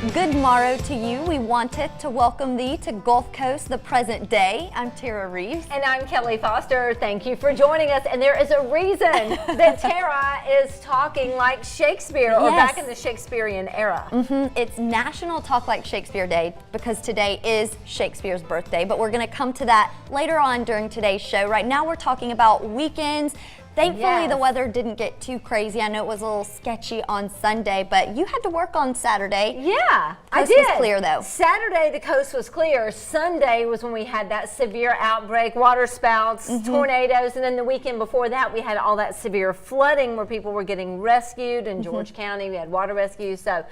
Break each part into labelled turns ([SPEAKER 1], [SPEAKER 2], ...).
[SPEAKER 1] Good morrow to you. We wanted to welcome thee to Gulf Coast, the present day. I'm Terra Reeves.
[SPEAKER 2] And I'm Kelly Foster. Thank you for joining us. And there is a reason that Terra is talking like Shakespeare, or back in the Shakespearean era.
[SPEAKER 1] It's National Talk Like Shakespeare Day because today is Shakespeare's birthday, but we're going to come to that later on during today's show. Right now we're talking about weekends. Thankfully, the weather didn't get too crazy. I know it was a little sketchy on Sunday, but you had to work on Saturday.
[SPEAKER 2] Yeah, I did.
[SPEAKER 1] Coast was clear, though.
[SPEAKER 2] Saturday, the coast was clear. Sunday was when we had that severe outbreak, water spouts, tornadoes, and then the weekend before that, we had all that severe flooding where people were getting rescued in George County. We had water rescues. So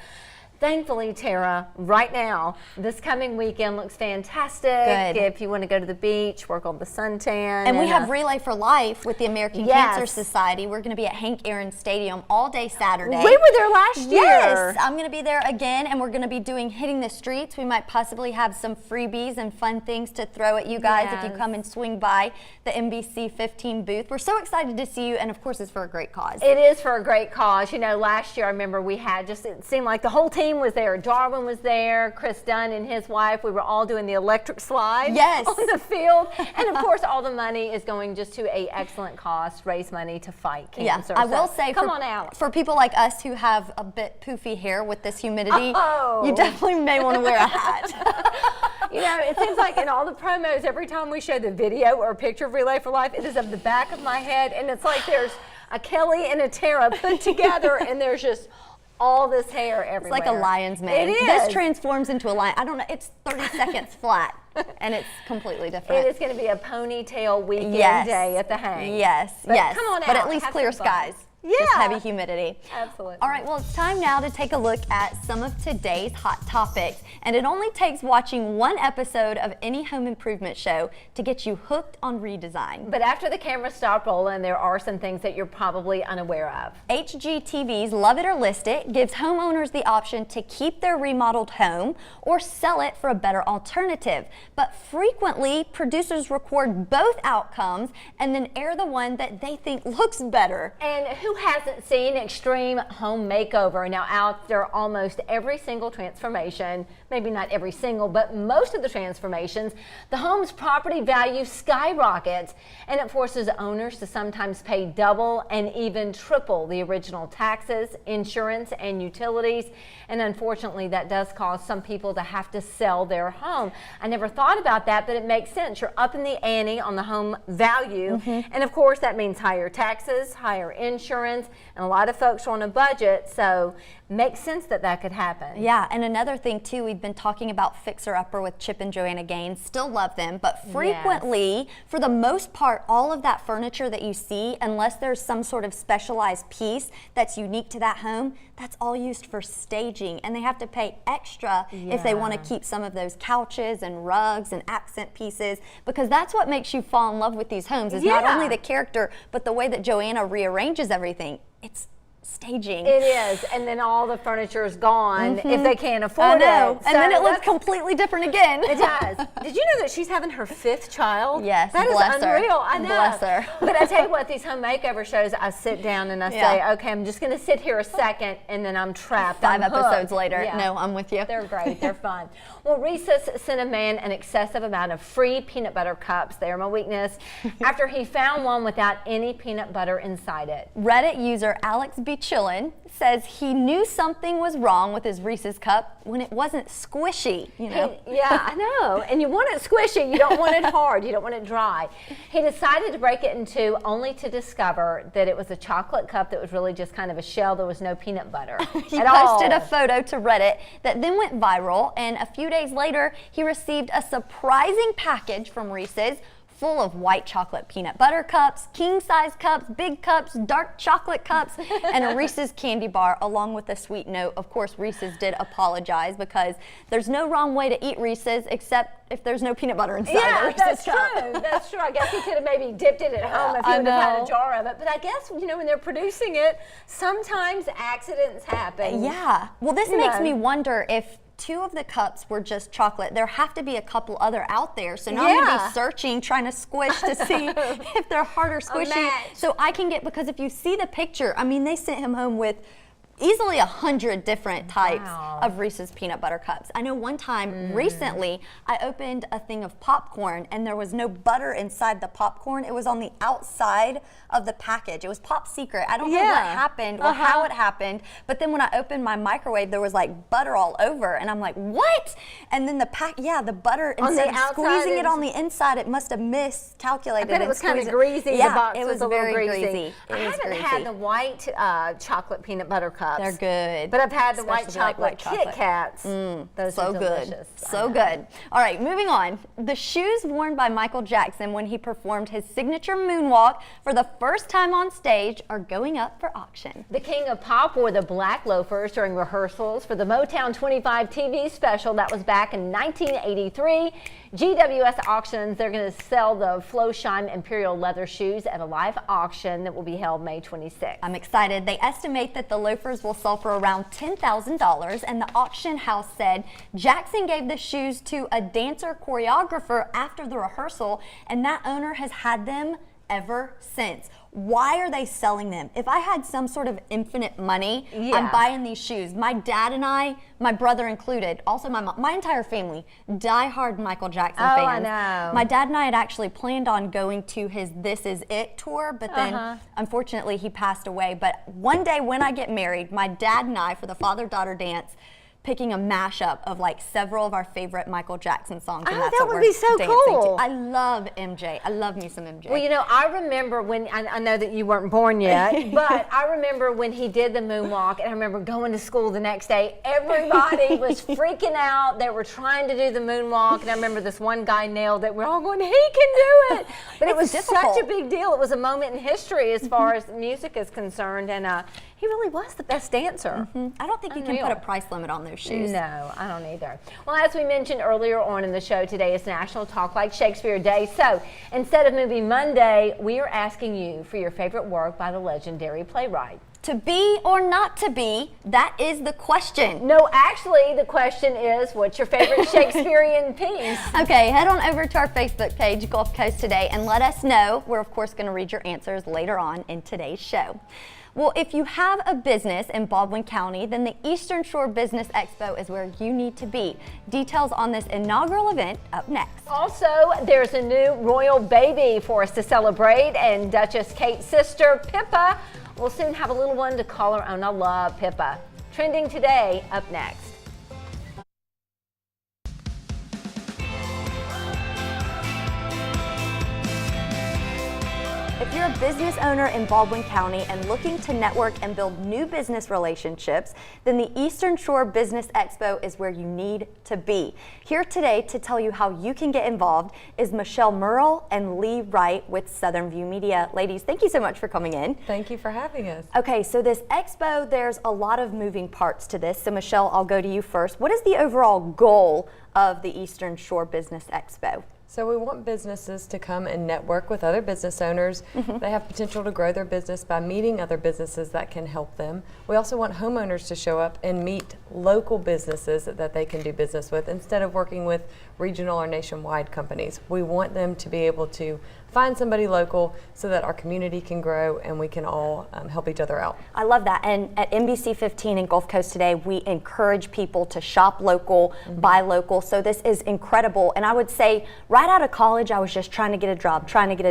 [SPEAKER 2] thankfully, Terra, right now, this coming weekend looks fantastic.
[SPEAKER 1] Good.
[SPEAKER 2] If you want to go to the beach, work on the suntan.
[SPEAKER 1] And we have Relay for Life with the American Cancer Society. We're going to be at Hank Aaron Stadium all day Saturday.
[SPEAKER 2] We were there last year.
[SPEAKER 1] Yes, I'm going to be there again, and we're going to be doing Hitting the Streets. We might possibly have some freebies and fun things to throw at you guys if you come and swing by the NBC 15 booth. We're so excited to see you, and of course, it's for a great cause.
[SPEAKER 2] It is for a great cause. You know, last year I remember we had it seemed like the whole team was there. Darwin was there, Chris Dunn and his wife. We were all doing the electric slide on the field. And of course, all the money is going just to an excellent cause, raise money to fight cancer.
[SPEAKER 1] I will say,
[SPEAKER 2] come on out.
[SPEAKER 1] For people like us who have a bit poofy hair with this humidity, you definitely may want to wear a hat.
[SPEAKER 2] You know, it seems like in all the promos, every time we show the video or picture of Relay for Life, it is of the back of my head, and it's like there's a Kelly and a Terra put together, and there's just all this hair everywhere.
[SPEAKER 1] It's like a lion's mane.
[SPEAKER 2] It is.
[SPEAKER 1] This transforms into a lion. I don't know. It's 30 seconds flat, and it's completely different.
[SPEAKER 2] It is going to be a ponytail weekend day at the hang.
[SPEAKER 1] Yes,
[SPEAKER 2] but come on out.
[SPEAKER 1] But at least clear skies. Just heavy humidity.
[SPEAKER 2] Absolutely.
[SPEAKER 1] All right, well, it's time now to take a look at some of today's hot topics. And it only takes watching one episode of any home improvement show to get you hooked on redesign.
[SPEAKER 2] But after the cameras stop rolling, there are some things that you're probably unaware of.
[SPEAKER 1] HGTV's Love It or List It gives homeowners the option to keep their remodeled home or sell it for a better alternative. But frequently, producers record both outcomes and then air the one that they think looks better.
[SPEAKER 2] And who hasn't seen Extreme Home Makeover? Now out there, almost every single transformation, maybe not every single, but most of the transformations, the home's property value skyrockets, and it forces owners to sometimes pay double and even triple the original taxes, insurance, and utilities. And unfortunately, that does cause some people to have to sell their home. I never thought about that, but it makes sense. You're up in the ante on the home value. And of course, that means higher taxes, higher insurance, and a lot of folks are on a budget, so makes sense that that could happen.
[SPEAKER 1] Yeah, and another thing too, we've been talking about Fixer Upper with Chip and Joanna Gaines. Still love them, but frequently, for the most part, all of that furniture that you see, unless there's some sort of specialized piece that's unique to that home, that's all used for staging, and they have to pay extra if they want to keep some of those couches and rugs and accent pieces, because that's what makes you fall in love with these homes, is not only the character, but the way that Joanna rearranges everything. It's staging.
[SPEAKER 2] It is, and then all the furniture is gone if they can't afford it.
[SPEAKER 1] And then it looks completely different again.
[SPEAKER 2] It does. Did you know that she's having her 5th child?
[SPEAKER 1] Yes,
[SPEAKER 2] that is unreal. I know.
[SPEAKER 1] Bless her.
[SPEAKER 2] But I tell you what, these home makeover shows, I sit down and I say, okay, I'm just going to sit here a second, and then I'm trapped.
[SPEAKER 1] 5 episodes later. No, I'm with you.
[SPEAKER 2] They're great. They're fun. Well, Reese's sent a man an excessive amount of free peanut butter cups. They are my weakness. After he found one without any peanut butter inside it.
[SPEAKER 1] Reddit user Alex B. Chillin says he knew something was wrong with his Reese's cup when it wasn't squishy, you know?
[SPEAKER 2] Yeah, I know. And you want it squishy. You don't want it hard. You don't want it dry. He decided to break it in two, only to discover that it was a chocolate cup that was really just kind of a shell. There was no peanut butter
[SPEAKER 1] He posted a photo to Reddit that then went viral, and a few days later, he received a surprising package from Reese's full of white chocolate peanut butter cups, king-size cups, big cups, dark chocolate cups, and a Reese's candy bar, along with a sweet note. Of course, Reese's did apologize because there's no wrong way to eat Reese's except if there's no peanut butter inside the Reese's cup.
[SPEAKER 2] That's true. I guess he could have maybe dipped it at home if he would have had a jar of it. But I guess, you know, when they're producing it, sometimes accidents happen.
[SPEAKER 1] Yeah. Well, this makes me wonder if 2 of the cups were just chocolate. There have to be a couple other out there. So now I'm going to be searching, trying to squish to see if they're hard or squishy. So I can get, because if you see the picture, I mean, they sent him home with easily 100 different types
[SPEAKER 2] Wow.
[SPEAKER 1] of Reese's peanut butter cups. I know one time recently I opened a thing of popcorn and there was no butter inside the popcorn. It was on the outside of the package. It was pop secret. I don't know what
[SPEAKER 2] Yeah.
[SPEAKER 1] happened or how it happened, but then when I opened my microwave there was like butter all over and I'm like, what? And then the the butter,
[SPEAKER 2] On the
[SPEAKER 1] instead of
[SPEAKER 2] outside
[SPEAKER 1] squeezing it
[SPEAKER 2] is-
[SPEAKER 1] on the inside, it must have miscalculated.
[SPEAKER 2] I bet it
[SPEAKER 1] and
[SPEAKER 2] was kind of
[SPEAKER 1] squeezed
[SPEAKER 2] greasy.
[SPEAKER 1] Yeah,
[SPEAKER 2] the box
[SPEAKER 1] it was
[SPEAKER 2] a little
[SPEAKER 1] very
[SPEAKER 2] greasy. I
[SPEAKER 1] It was
[SPEAKER 2] haven't
[SPEAKER 1] greasy.
[SPEAKER 2] had the white chocolate peanut butter cups.
[SPEAKER 1] They're good.
[SPEAKER 2] But I've had the white
[SPEAKER 1] Especially like
[SPEAKER 2] chocolate
[SPEAKER 1] white
[SPEAKER 2] Kit
[SPEAKER 1] chocolate.
[SPEAKER 2] Kats. Those
[SPEAKER 1] So
[SPEAKER 2] are
[SPEAKER 1] good.
[SPEAKER 2] delicious.
[SPEAKER 1] So good. All right, moving on. The shoes worn by Michael Jackson when he performed his signature moonwalk for the first time on stage are going up for auction.
[SPEAKER 2] The King of Pop wore the black loafers during rehearsals for the Motown 25 TV special that was back in 1983. GWS Auctions, they're going to sell the Flowshine Imperial leather shoes at a live auction that will be held May 26th.
[SPEAKER 1] I'm excited. They estimate that the loafers will sell for around $10,000, and the auction house said Jackson gave the shoes to a dancer choreographer after the rehearsal, and that owner has had them ever since. Why are they selling them? If I had some sort of infinite money, I'm buying these shoes. My dad and I, my brother included, also my mom, my entire family, diehard Michael Jackson fans.
[SPEAKER 2] I know.
[SPEAKER 1] My dad and I had actually planned on going to his This Is It tour, but then unfortunately he passed away. But one day when I get married, my dad and I, for the father-daughter dance, picking a mashup of like several of our favorite Michael Jackson songs. And that's
[SPEAKER 2] that
[SPEAKER 1] what
[SPEAKER 2] would
[SPEAKER 1] we're
[SPEAKER 2] be so
[SPEAKER 1] dancing
[SPEAKER 2] cool.
[SPEAKER 1] to. I love MJ. I love me some MJ.
[SPEAKER 2] Well, you know, I remember when, I know that you weren't born yet, but I remember when he did the moonwalk, and I remember going to school the next day. Everybody was freaking out. They were trying to do the moonwalk, and I remember this one guy nailed it. We're all going, he can do it. But it was
[SPEAKER 1] difficult.
[SPEAKER 2] such a big deal. It was a moment in history as far as music is concerned, and he really was the best dancer.
[SPEAKER 1] I don't think you can put a price limit on those shoes.
[SPEAKER 2] No, I don't either. Well, as we mentioned earlier on in the show, today is National Talk Like Shakespeare Day. So instead of Movie Monday, we are asking you for your favorite work by the legendary playwright.
[SPEAKER 1] To be or not to be, that is the question.
[SPEAKER 2] No, actually, the question is, what's your favorite Shakespearean piece?
[SPEAKER 1] Okay, head on over to our Facebook page, Gulf Coast Today, and let us know. We're, of course, going to read your answers later on in today's show. Well, if you have a business in Baldwin County, then the Eastern Shore Business Expo is where you need to be. Details on this inaugural event up next.
[SPEAKER 2] Also, there's a new royal baby for us to celebrate, and Duchess Kate's sister, Pippa, will soon have a little one to call her own. I love Pippa. Trending today, up next.
[SPEAKER 1] If you're a business owner in Baldwin County and looking to network and build new business relationships, then the Eastern Shore Business Expo is where you need to be. Here today to tell you how you can get involved is Michelle Murrell and Lee Wright with Southern View Media. Ladies, thank you so much for coming in.
[SPEAKER 3] Thank you for having us.
[SPEAKER 1] Okay, so this expo, there's a lot of moving parts to this. So Michelle, I'll go to you first. What is the overall goal of the Eastern Shore Business Expo?
[SPEAKER 3] So we want businesses to come and network with other business owners. They have potential to grow their business by meeting other businesses that can help them. We also want homeowners to show up and meet local businesses that they can do business with instead of working with regional or nationwide companies. We want them to be able to find somebody local so that our community can grow and we can all help each other out.
[SPEAKER 1] I love that. And at NBC 15 and Gulf Coast Today, we encourage people to shop local, buy local. So this is incredible. And I would say right out of college, I was just trying to get a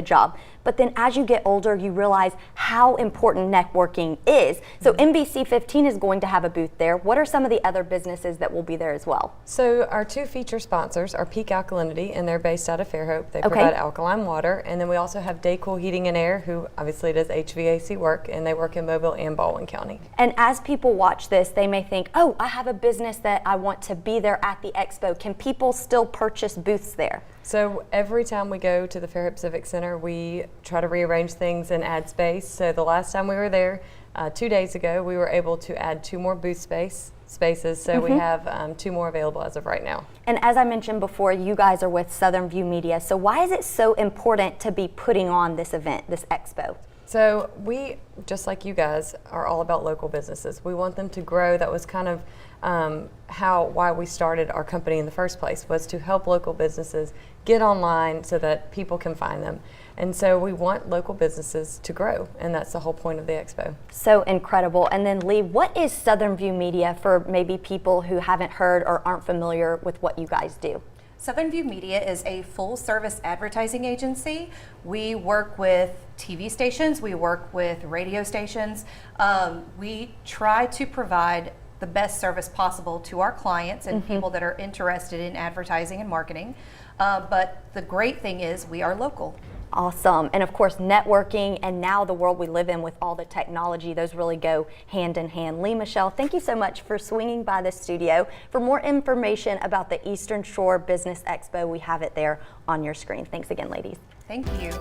[SPEAKER 1] job. But then as you get older, you realize how important networking is. So NBC 15 is going to have a booth there. What are some of the other businesses that will be there as well?
[SPEAKER 3] So our two feature sponsors are Peak Alkalinity, and they're based out of Fairhope. They provide alkaline water. And then we also have Daycool Heating and Air, who obviously does HVAC work, and they work in Mobile and Baldwin County.
[SPEAKER 1] And as people watch this, they may think, oh, I have a business that I want to be there at the expo. Can people still purchase booths there?
[SPEAKER 3] So every time we go to the Fairhope Civic Center, we try to rearrange things and add space. So the last time we were there, 2 days ago, we were able to add 2 more booth spaces. So we have 2 more available as of right now.
[SPEAKER 1] And as I mentioned before, you guys are with Southern View Media. So why is it so important to be putting on this event, this expo?
[SPEAKER 3] So we, just like you guys, are all about local businesses. We want them to grow. That was kind of why we started our company in the first place, was to help local businesses get online so that people can find them. And so we want local businesses to grow, and that's the whole point of the Expo.
[SPEAKER 1] So incredible. And then Lee, what is Southern View Media for maybe people who haven't heard or aren't familiar with what you guys do?
[SPEAKER 4] Southern View Media is a full-service advertising agency. We work with TV stations, we work with radio stations. We try to provide the best service possible to our clients and people that are interested in advertising and marketing. But the great thing is we are local.
[SPEAKER 1] Awesome. And of course, networking and now the world we live in with all the technology, those really go hand in hand. Lee, Michelle, thank you so much for swinging by the studio. For more information about the Eastern Shore Business Expo, we have it there on your screen. Thanks again, ladies.
[SPEAKER 4] Thank you.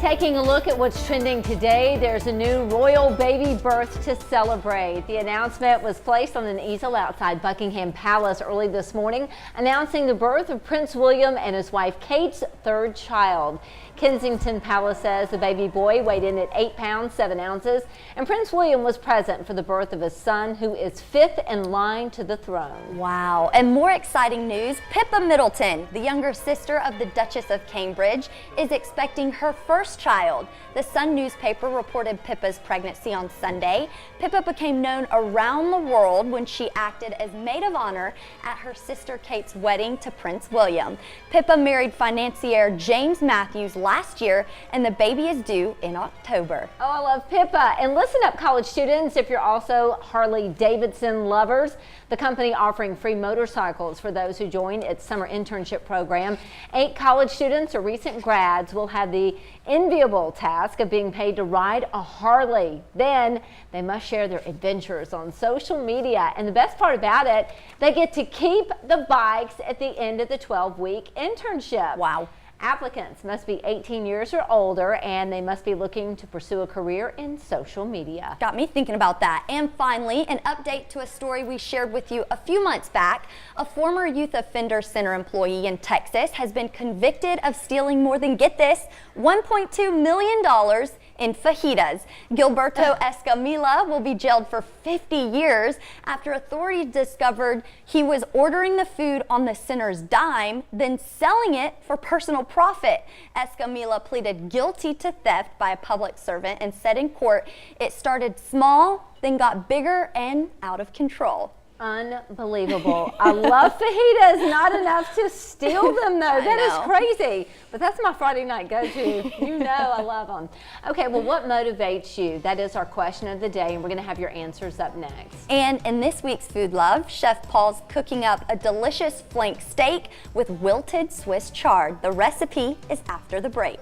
[SPEAKER 2] Taking a look at what's trending today, there's a new royal baby birth to celebrate. The announcement was placed on an easel outside Buckingham Palace early this morning, announcing the birth of Prince William and his wife Kate's third child. Kensington Palace says the baby boy weighed in at 8 pounds 7 ounces, and Prince William was present for the birth of his son, who is 5th in line to the throne.
[SPEAKER 1] Wow. And more exciting news, Pippa Middleton, the younger sister of the Duchess of Cambridge, is expecting her first child. The Sun newspaper reported Pippa's pregnancy on Sunday. Pippa became known around the world when she acted as maid of honor at her sister Kate's wedding to Prince William. Pippa married financier James Matthews last year, and the baby is due in October.
[SPEAKER 2] Oh, I love Pippa. And listen up, college students, if you're also Harley Davidson lovers. The company offering free motorcycles for those who join its summer internship program. 8 college students or recent grads will have the enviable task of being paid to ride a Harley. Then they must share their adventures on social media. And the best part about it, they get to keep the bikes at the end of the 12-week internship.
[SPEAKER 1] Wow.
[SPEAKER 2] Applicants must be 18 years or older, and they must be looking to pursue a career in social media.
[SPEAKER 1] Got me thinking about that. And finally, an update to a story we shared with you a few months back. A former Youth Offender Center employee in Texas has been convicted of stealing more than, get this, $1.2 million in fajitas. Gilberto Escamilla will be jailed for 50 years after authorities discovered he was ordering the food on the center's dime, then selling it for personal profit. Escamilla pleaded guilty to theft by a public servant and said in court it started small, then got bigger and out of control.
[SPEAKER 2] Unbelievable. I love fajitas, not enough to steal them though. That is crazy. But that's my Friday night go-to. You know I love them. Okay, well, what motivates you? That is our question of the day, and we're going to have your answers up next.
[SPEAKER 1] And in this week's Food Love, Chef Paul's cooking up a delicious flank steak with wilted Swiss chard. The recipe is after the break.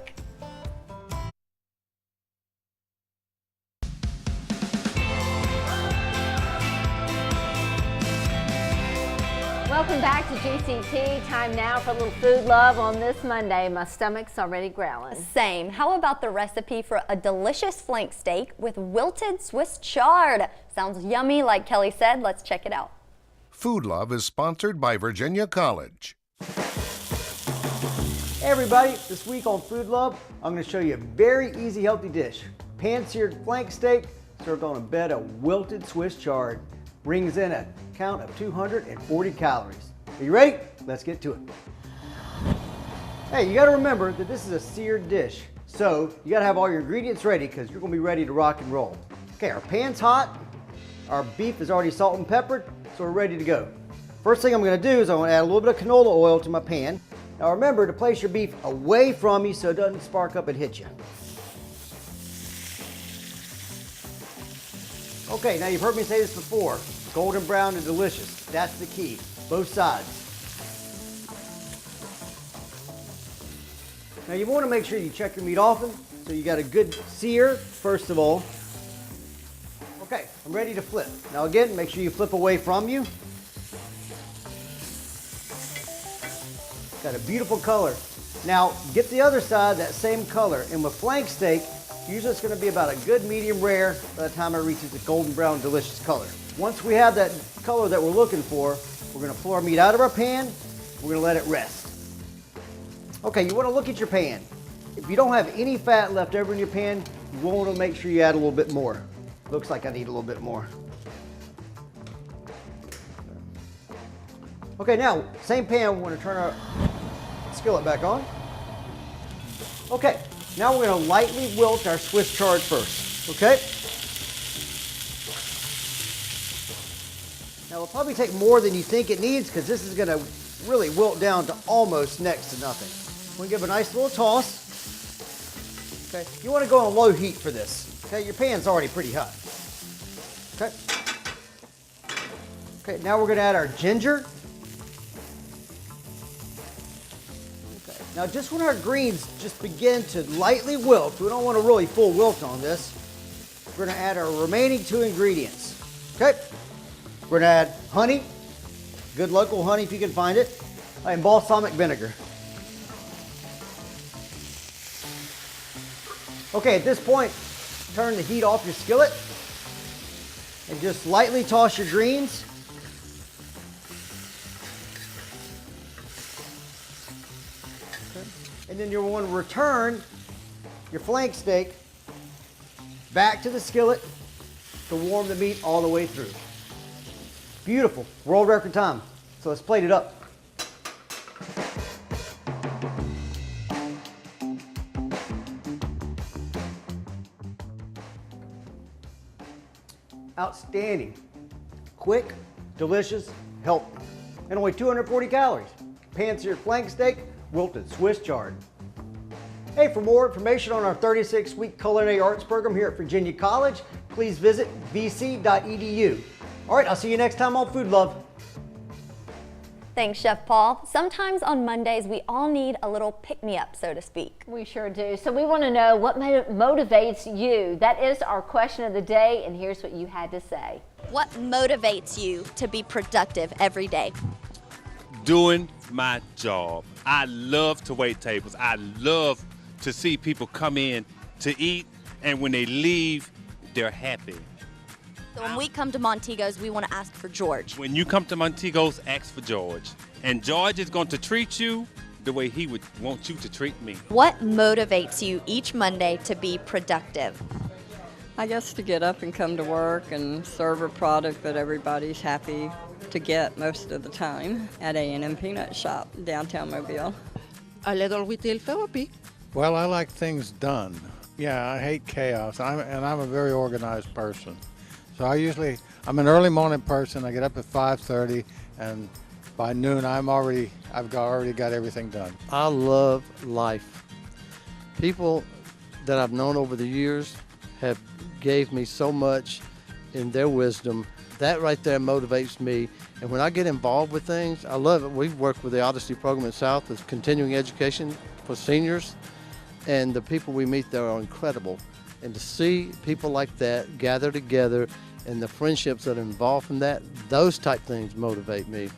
[SPEAKER 2] Welcome back to GCT. Time now for a little food love on this Monday. My stomach's already growling.
[SPEAKER 1] Same. How about the recipe for a delicious flank steak with wilted Swiss chard? Sounds yummy, like Kelly said. Let's check it out.
[SPEAKER 5] Food Love is sponsored by Virginia College.
[SPEAKER 6] Hey everybody, this week on Food Love, I'm going to show you a very easy, healthy dish. Pan-seared flank steak served on a bed of wilted Swiss chard. Brings in a count of 240 calories. Are you ready? Let's get to it. Hey, you got to remember that this is a seared dish, so you got to have all your ingredients ready because you're going to be ready to rock and roll. Okay, our pan's hot. Our beef is already salt and peppered, so we're ready to go. First thing I'm going to do is I'm going to add a little bit of canola oil to my pan. Now remember to place your beef away from you so it doesn't spark up and hit you. Okay, now you've heard me say this before. Golden brown and delicious. That's the key. Both sides. Now you want to make sure you check your meat often so you got a good sear first of all. Okay, I'm ready to flip. Now again, make sure you flip away from you. Got a beautiful color. Now get the other side that same color, and with flank steak, usually it's going to be about a good medium rare by the time it reaches the golden brown delicious color. Once we have that color that we're looking for, we're going to pull our meat out of our pan. We're going to let it rest. Okay, you want to look at your pan. If you don't have any fat left over in your pan, You want to make sure you add a little bit more. Looks like I need a little bit more. Okay, now, same pan, we're going to turn our skillet back on. Okay, now we're going to lightly wilt our Swiss chard first, okay? Now, it'll probably take more than you think it needs because this is going to really wilt down to almost next to nothing. We're going to give a nice little toss. Okay, you want to go on low heat for this. Okay, your pan's already pretty hot. Okay. Okay, now we're going to add our ginger. Okay. Now, just when our greens just begin to lightly wilt, we don't want a really full wilt on this. We're going to add our remaining 2 ingredients. Okay. We're going to add honey, good local honey if you can find it, and balsamic vinegar. Okay, at this point, turn the heat off your skillet and just lightly toss your greens. Okay. And then you'll want to return your flank steak back to the skillet to warm the meat all the way through. Beautiful, world record time. So let's plate it up. Outstanding. Quick, delicious, healthy, and only 240 calories. Pan-seared flank steak, wilted Swiss chard. Hey, for more information on our 36-week culinary arts program here at Virginia College, please visit vc.edu. All right, I'll see you next time on Food Love.
[SPEAKER 1] Thanks, Chef Paul. Sometimes on Mondays, we all need a little pick-me-up, so to speak.
[SPEAKER 2] We sure do. So we want to know what motivates you. That is our question of the day, and here's what you had to say.
[SPEAKER 7] What motivates you to be productive every day?
[SPEAKER 8] Doing my job. I love to wait tables. I love to see people come in to eat, and when they leave, they're happy.
[SPEAKER 7] So when we come to Montego's, we want to ask for George.
[SPEAKER 8] When you come to Montego's, ask for George. And George is going to treat you the way he would want you to treat me.
[SPEAKER 7] What motivates you each Monday to be productive?
[SPEAKER 9] I guess to get up and come to work and serve a product that everybody's happy to get most of the time at A&M Peanut Shop, downtown Mobile.
[SPEAKER 10] A little retail therapy.
[SPEAKER 11] Well, I like things done. Yeah, I hate chaos, and I'm a very organized person. So I'm an early morning person. I get up at 5:30, and by noon I've already got everything done.
[SPEAKER 12] I love life. People that I've known over the years have gave me so much in their wisdom. That right there motivates me. And when I get involved with things, I love it. We've worked with the Odyssey program in South as continuing education for seniors, and the people we meet there are incredible. And to see people like that gather together and the friendships that are involved in that, those type things motivate me.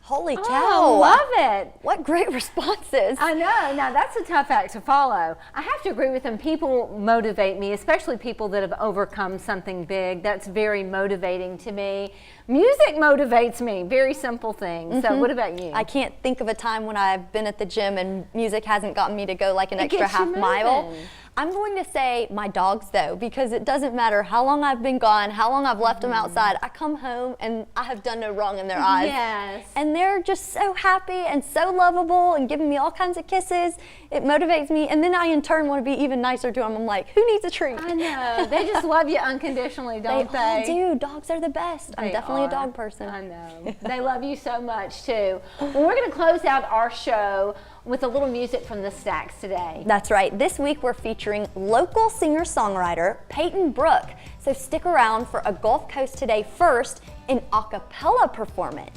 [SPEAKER 1] Holy cow.
[SPEAKER 2] Oh, love it.
[SPEAKER 1] What great responses.
[SPEAKER 2] I know. Now, that's a tough act to follow. I have to agree with them. People motivate me, especially people that have overcome something big. That's very motivating to me. Music motivates me. Very simple things. So what about you?
[SPEAKER 1] I can't think of a time when I've been at the gym and music hasn't gotten me to go like an
[SPEAKER 2] It
[SPEAKER 1] extra
[SPEAKER 2] gets you
[SPEAKER 1] half mile.
[SPEAKER 2] moving.
[SPEAKER 1] I'm going to say my dogs, though, because it doesn't matter how long I've been gone, how long I've left them outside. I come home and I have done no wrong in their eyes.
[SPEAKER 2] Yes.
[SPEAKER 1] And they're just so happy and so lovable and giving me all kinds of kisses. It motivates me. And then I, in turn, want to be even nicer to them. I'm like, who needs a treat?
[SPEAKER 2] I know. They just love you unconditionally, don't they?
[SPEAKER 1] all do. Dogs are the best. I'm
[SPEAKER 2] They
[SPEAKER 1] definitely
[SPEAKER 2] are.
[SPEAKER 1] a dog person.
[SPEAKER 2] I know. They love you so much, too. Well, we're going to close out our show with a little music from the Stacks today.
[SPEAKER 1] That's right. This week we're featuring local singer-songwriter Peyton Brook. So stick around for a Gulf Coast Today first in Acapella Performance.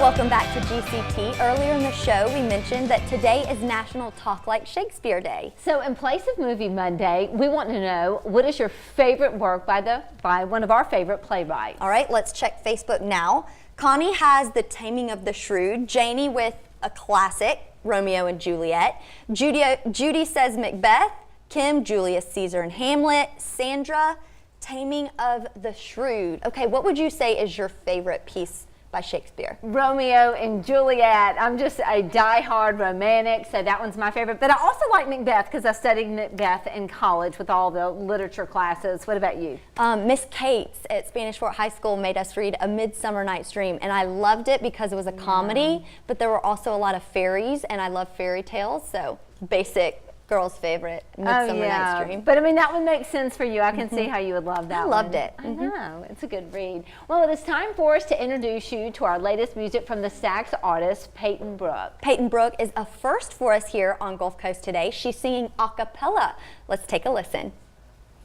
[SPEAKER 1] Welcome back to GCT. Earlier in the show, we mentioned that today is National Talk Like Shakespeare Day.
[SPEAKER 2] So in place of Movie Monday, we want to know, what is your favorite work by one of our favorite playwrights?
[SPEAKER 1] All right, let's check Facebook now. Connie has The Taming of the Shrew, Janie with a classic, Romeo and Juliet. Judy says Macbeth, Kim, Julius Caesar and Hamlet, Sandra, Taming of the Shrew. Okay, what would you say is your favorite piece by Shakespeare?
[SPEAKER 2] Romeo and Juliet. I'm just a die-hard romantic, so that one's my favorite. But I also like Macbeth because I studied Macbeth in college with all the literature classes. What about you?
[SPEAKER 1] Miss Cates at Spanish Fort High School made us read A Midsummer Night's Dream, and I loved it because it was a comedy, but there were also a lot of fairies, and I love fairy tales, so basic girl's favorite, Midsummer Night's Dream.
[SPEAKER 2] But I mean, that would make sense for you. I can see how you would love that
[SPEAKER 1] I
[SPEAKER 2] one.
[SPEAKER 1] loved it.
[SPEAKER 2] I know, it's a good read. Well, it is time for us to introduce you to our latest music from the sax artist, Peyton Brooke.
[SPEAKER 1] Peyton Brooke is a first for us here on Gulf Coast Today. She's singing a cappella. Let's take a listen.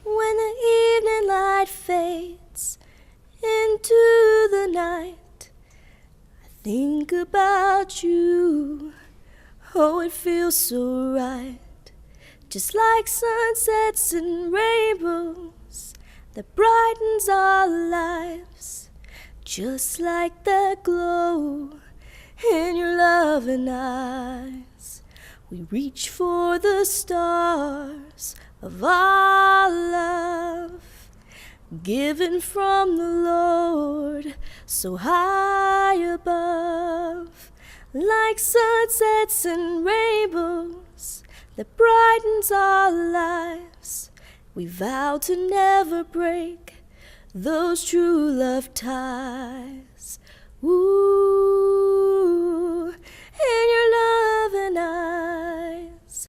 [SPEAKER 13] When the evening light fades into the night, I think about you. Oh, it feels so right. Just like sunsets and rainbows that brightens our lives. Just like that glow in your loving eyes. We reach for the stars of our love, given from the Lord so high above. Like sunsets and rainbows that brightens our lives, we vow to never break those true love ties. Ooh.